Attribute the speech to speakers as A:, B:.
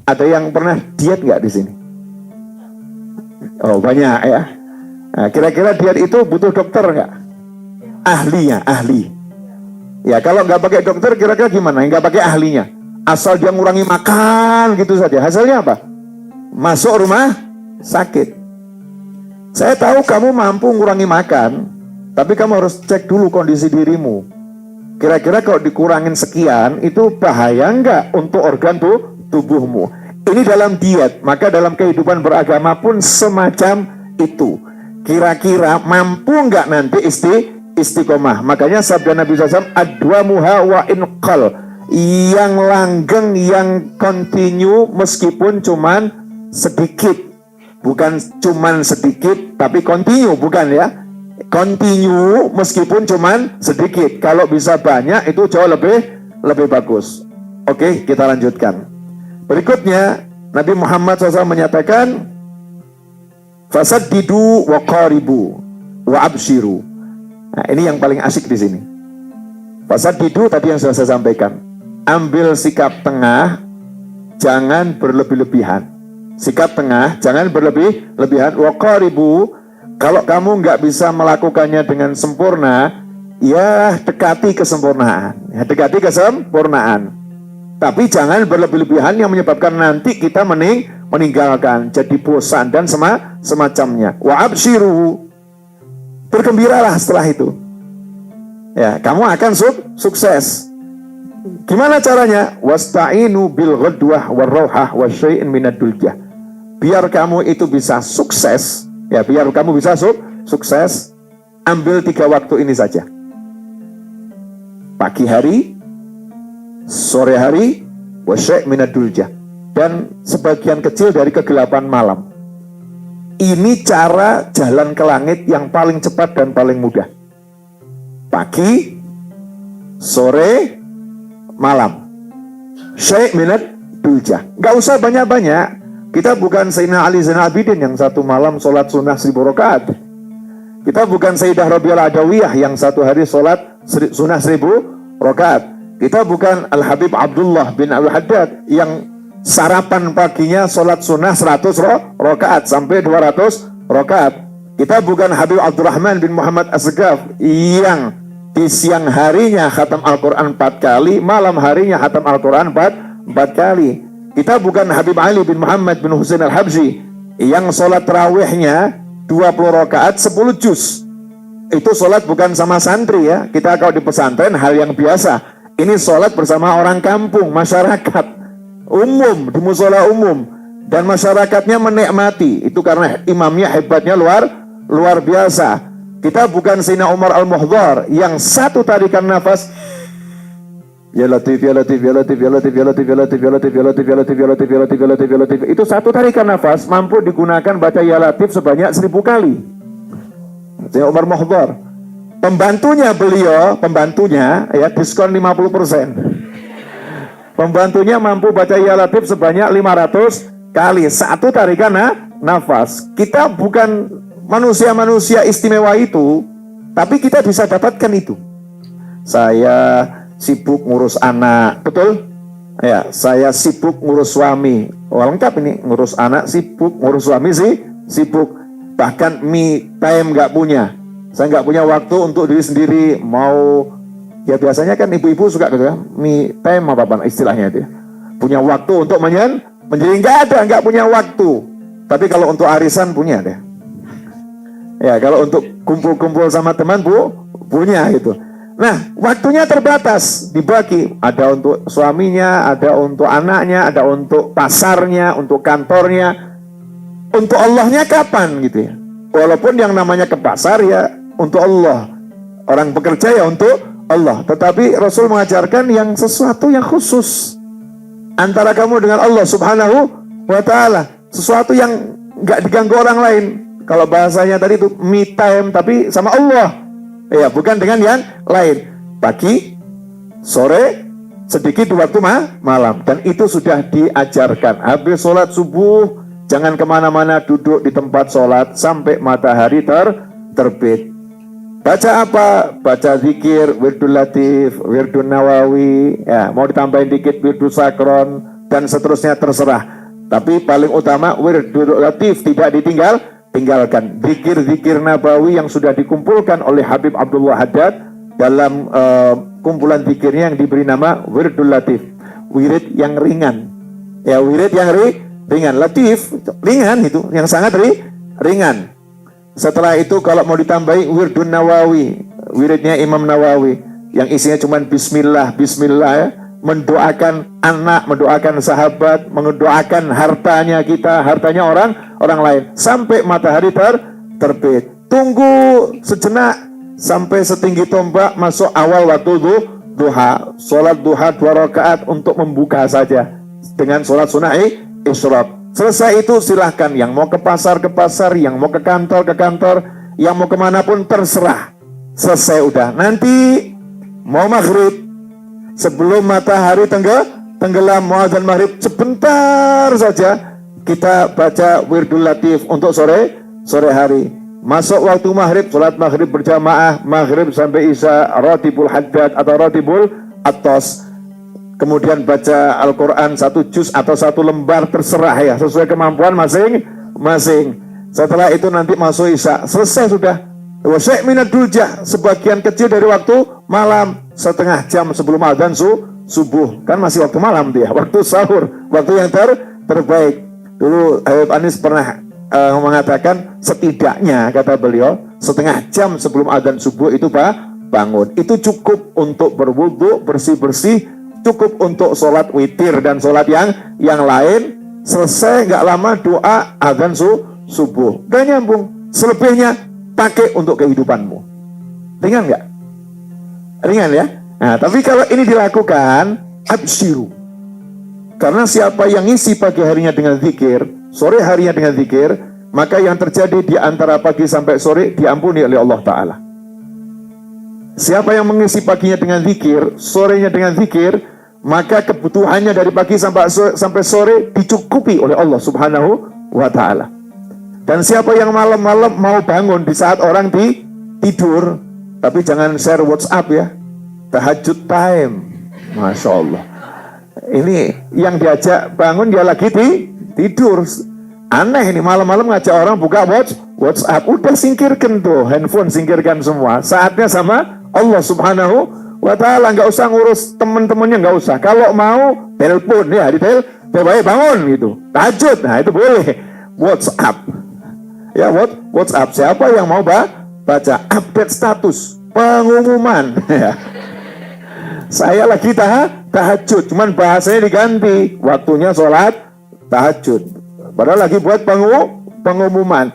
A: Ada yang pernah diet nggak di sini? Oh banyak ya. Nah, kira-kira diet itu butuh dokter nggak? Ahlinya, ahli. Ya kalau nggak pakai dokter kira-kira gimana? Nggak pakai ahlinya. Asal dia ngurangi makan gitu saja. Hasilnya apa? Masuk rumah sakit. Saya tahu kamu mampu ngurangi makan, tapi kamu harus cek dulu kondisi dirimu. Kira-kira kalau dikurangin sekian, itu bahaya nggak untuk organ tubuhmu? Ini dalam diet, maka dalam kehidupan beragama pun semacam itu. Kira-kira mampu nggak nanti istiqomah? Makanya sabda Nabi SAW, adwamuha wa inqal, yang langgeng, yang continue meskipun cuman sedikit. Bukan cuman sedikit, tapi continue, bukan ya? Continue meskipun cuman sedikit. Kalau bisa banyak itu jauh lebih bagus. Oke, kita lanjutkan. Berikutnya Nabi Muhammad SAW menyatakan, fasaddidu wa qaribu wa abshiru. Nah, ini yang paling asik di sini. Fasaddidu tadi yang sudah saya sampaikan. Ambil sikap tengah, jangan berlebih-lebihan. Sikap tengah, jangan berlebih-lebihan. Wa qaribu, kalau kamu nggak bisa melakukannya dengan sempurna, ya dekati kesempurnaan. Ya, dekati kesempurnaan. Tapi jangan berlebih-lebihan yang menyebabkan nanti kita meninggalkan, jadi bosan dan semacamnya. Wa abshiru, bergembiralah setelah itu. Ya, kamu akan sukses. Gimana caranya? Wasta'inu bil ghadwah warrauhah wa syai'in minad duljah. Biar kamu itu bisa sukses, ya biar kamu bisa sukses, ambil 3 waktu ini saja. Pagi hari, sore hari, wa syai' minad duljah, dan sebagian kecil dari kegelapan malam. Ini cara jalan ke langit yang paling cepat dan paling mudah. Pagi, sore, malam. Syai' minad duljah. Gak usah banyak-banyak. Kita bukan Sayyidina Ali Zainal Abidin yang satu malam sholat sunnah 1000 rakaat. Kita bukan Sayyidah Rabi'ah Adawiyah yang satu hari sholat sunnah 1000 rakaat. Kita bukan Al-Habib Abdullah bin Al-Haddad yang sarapan paginya sholat sunnah 100 rakaat sampai 200 rakaat. Kita bukan Habib Abdurrahman bin Muhammad Asgaf yang di siang harinya khatam Al-Quran 4 kali, malam harinya khatam Al-Quran 4 kali. Kita bukan Habib Ali bin Muhammad bin Husain Al-Habsyi yang sholat tarawihnya 20 rakaat 10 juz. Itu sholat bukan sama santri ya. Kita kalau di pesantren hal yang biasa. Ini sholat bersama orang kampung, masyarakat umum, di musola umum. Dan masyarakatnya menikmati. Itu karena imamnya hebatnya luar biasa. Kita bukan Sayyidina Umar Al-Muhdhar yang satu tarikan nafas, ya latif, ya latif, ya latif, ya latif, ya latif, ya latif, ya latif, ya latif, ya latif, ya latif, ya latif, ya latif, ya latif. Itu satu tarikan nafas mampu digunakan baca ya latif sebanyak 1000 kali. Sayyidina Umar Muhdhar. Pembantunya beliau, pembantunya ya diskon 50%. Pembantunya mampu baca ya latif sebanyak 500 kali satu tarikan nafas. Kita bukan manusia-manusia istimewa itu, tapi kita bisa dapatkan itu. Saya sibuk ngurus anak, betul? Ya, saya sibuk ngurus suami. Oh, lengkap ini, ngurus anak sibuk, ngurus suami sibuk. Bahkan me time nggak punya. Saya nggak punya waktu untuk diri sendiri. Mau, ya biasanya kan ibu-ibu suka gitu ya, me time apa istilahnya itu. Punya waktu untuk menjadi nggak punya waktu. Tapi kalau untuk arisan punya deh. Ya, kalau untuk kumpul-kumpul sama teman punya itu. Nah, waktunya terbatas, dibagi. Ada untuk suaminya, ada untuk anaknya, ada untuk pasarnya, untuk kantornya. Untuk Allahnya kapan gitu ya. Walaupun yang namanya ke pasar ya untuk Allah. Orang bekerja ya untuk Allah. Tetapi Rasul mengajarkan yang sesuatu yang khusus antara kamu dengan Allah Subhanahu wa ta'ala. Sesuatu yang gak diganggu orang lain. Kalau bahasanya tadi itu me time, tapi sama Allah. Ya, bukan dengan yang lain. Pagi, sore, sedikit waktu malam. Dan itu sudah diajarkan. Habis sholat subuh, jangan kemana-mana, duduk di tempat sholat sampai matahari terbit. Baca apa? Baca zikir, wirdul latif, wirdul nawawi. Ya, mau ditambahin dikit wirdul sakron, dan seterusnya terserah. Tapi paling utama wirdul latif tidak tinggalkan. Zikir-zikir nabawi yang sudah dikumpulkan oleh Habib Abdullah Haddad dalam kumpulan zikirnya yang diberi nama wirdul latif. Wirid yang ringan. Ya, wirid yang ringan. Latif, ringan itu, yang sangat ringan. Setelah itu kalau mau ditambahi wirdun Nawawi, wiridnya Imam Nawawi yang isinya cuma bismillah ya. Mendoakan anak, mendoakan sahabat, mendoakan hartanya kita, hartanya orang lain sampai matahari terbit. Tunggu sejenak sampai setinggi tombak masuk awal waktu duha. Sholat duha 2 rakaat untuk membuka saja dengan sholat sunnah isyraq. Selesai itu silahkan, yang mau ke pasar, yang mau ke kantor, yang mau kemanapun terserah. Selesai udah. Nanti mau maghrib, sebelum matahari tenggelam, muadzan maghrib sebentar saja kita baca wirdul latif untuk sore hari. Masuk waktu maghrib, sholat maghrib berjamaah, maghrib sampai isya, ratibul haddad atau ratibul atos. Kemudian baca Al-Quran 1 juz atau 1 lembar, terserah ya, sesuai kemampuan masing-masing. Setelah itu nanti masuk isya, selesai sudah. Wa syai' minad duljah, sebagian kecil dari waktu malam, setengah jam sebelum adzan subuh. Kan masih waktu malam dia, waktu sahur, waktu yang terbaik. Dulu Habib Anis pernah mengatakan setidaknya, kata beliau, setengah jam sebelum adzan subuh itu bangun. Itu cukup untuk berwudu, bersih-bersih, cukup untuk sholat witir dan sholat yang lain. Selesai nggak lama doa adzan subuh. Dan nyambung. Selebihnya pakai untuk kehidupanmu. Ringan nggak? Ringan ya? Nah, tapi kalau ini dilakukan, absyiru. Karena siapa yang ngisi pagi harinya dengan zikir, sore harinya dengan zikir, maka yang terjadi di antara pagi sampai sore diampuni oleh Allah Ta'ala. Siapa yang mengisi paginya dengan zikir, sorenya dengan zikir, maka kebutuhannya dari pagi sampai sore dicukupi oleh Allah Subhanahu wa Ta'ala. Dan siapa yang malam-malam mau bangun di saat orang tidur, tapi jangan share WhatsApp ya, tahajud time, Masya Allah. Ini yang diajak bangun dia lagi tidur. Aneh ini, malam-malam ngajak orang buka WhatsApp. Udah singkirkan tuh handphone, singkirkan semua. Saatnya sama Allah Subhanahu wa Ta'ala. Nggak usah ngurus teman-temannya, nggak usah. Kalau mau telepon ya, coba bangun gitu, tahajud. Nah itu boleh. WhatsApp ya, WhatsApp. Siapa yang mau baca update status, pengumuman ya. Saya lagi tahajud, cuman bahasanya diganti, waktunya sholat tahajud, padahal lagi buat pengumuman.